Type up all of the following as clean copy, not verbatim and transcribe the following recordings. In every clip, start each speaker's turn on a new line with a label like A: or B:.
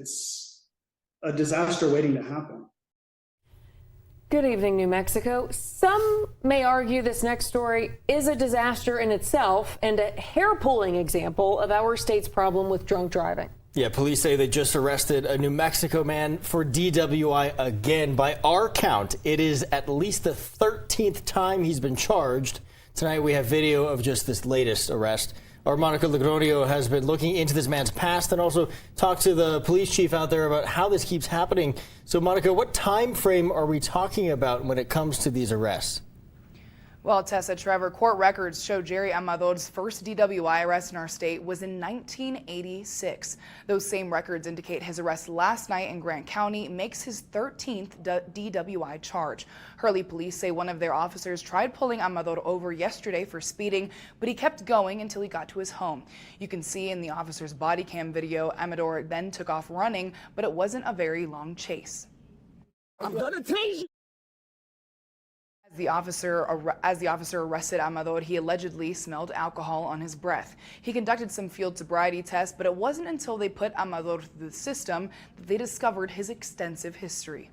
A: it's a disaster waiting to happen.
B: Good evening, New Mexico. Some may argue this next story is a disaster in itself and a hair-pulling example of our state's problem with drunk driving.
C: Yeah, police say they just arrested a New Mexico man for DWI again. By our count, it is at least the 13th time he's been charged. Tonight we have video of just this latest arrest. Our Monica Logroño has been looking into this man's past and also talked to the police chief out there about how this keeps happening. So, Monica, what time frame are we talking about when it comes to these arrests?
D: Well, Tessa, Trevor, court records show Jerry Amador's first DWI arrest in our state was in 1986. Those same records indicate his arrest last night in Grant County makes his 13th DWI charge. Hurley police say one of their officers tried pulling Amador over yesterday for speeding, but he kept going until he got to his home. You can see in the officer's body cam video, Amador then took off running, but it wasn't a very long chase.
E: I'm gonna tase you.
D: As the officer arrested Amador, he allegedly smelled alcohol on his breath. He conducted some field sobriety tests, but it wasn't until they put Amador through the system that they discovered his extensive history.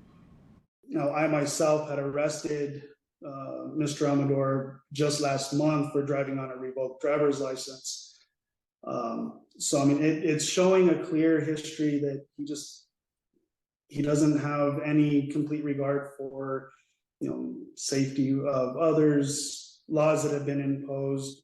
A: Now, I myself had arrested Mr. Amador just last month for driving on a revoked driver's license. So, I mean, it's showing a clear history that he doesn't have any complete regard for safety of others, laws that have been imposed.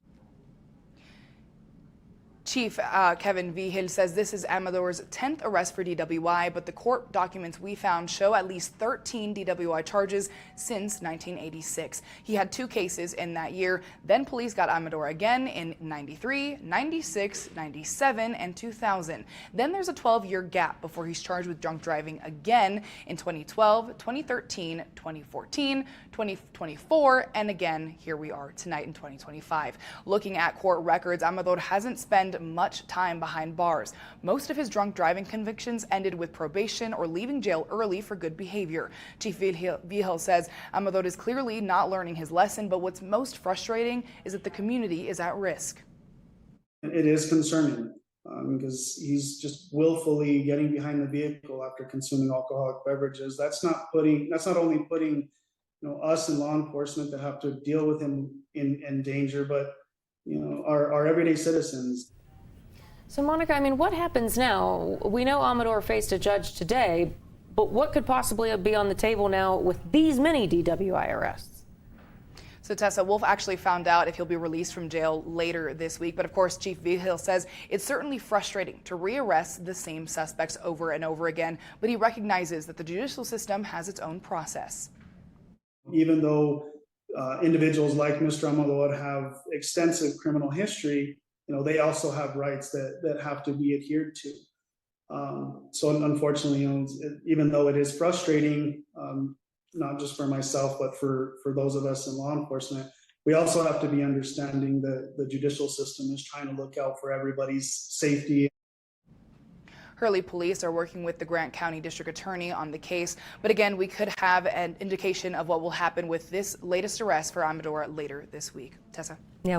D: Chief Kevin Vigil says this is Amador's 10th arrest for DWI, but the court documents we found show at least 13 DWI charges since 1986. He had 2 cases in that year. Then police got Amador again in 93, 96, 97, and 2000. Then there's a 12-year gap before he's charged with drunk driving again in 2012, 2013, 2014, 2024, and again, here we are tonight in 2025. Looking at court records, Amador hasn't spent much time behind bars. Most of his drunk driving convictions ended with probation or leaving jail early for good behavior. Chief Vigil says Amador is clearly not learning his lesson, but what's most frustrating is that the community is at risk.
A: It is concerning because he's just willfully getting behind the vehicle after consuming alcoholic beverages. That's not only putting us in law enforcement that have to deal with him in danger, but our everyday citizens.
B: So, Monica, I mean, what happens now? We know Amador faced a judge today, but what could possibly be on the table now with these many DWI arrests?
D: So, Tessa, Wolf actually found out if he'll be released from jail later this week. But of course, Chief Vigil says it's certainly frustrating to rearrest the same suspects over and over again, but he recognizes that the judicial system has its own process.
A: Even though individuals like Mr. Amador have extensive criminal history, they also have rights that have to be adhered to. So unfortunately, even though it is frustrating, not just for myself, but for those of us in law enforcement, we also have to be understanding that the judicial system is trying to look out for everybody's safety.
D: Hurley police are working with the Grant County District Attorney on the case. But again, we could have an indication of what will happen with this latest arrest for Amador later this week. Tessa?
B: Yeah.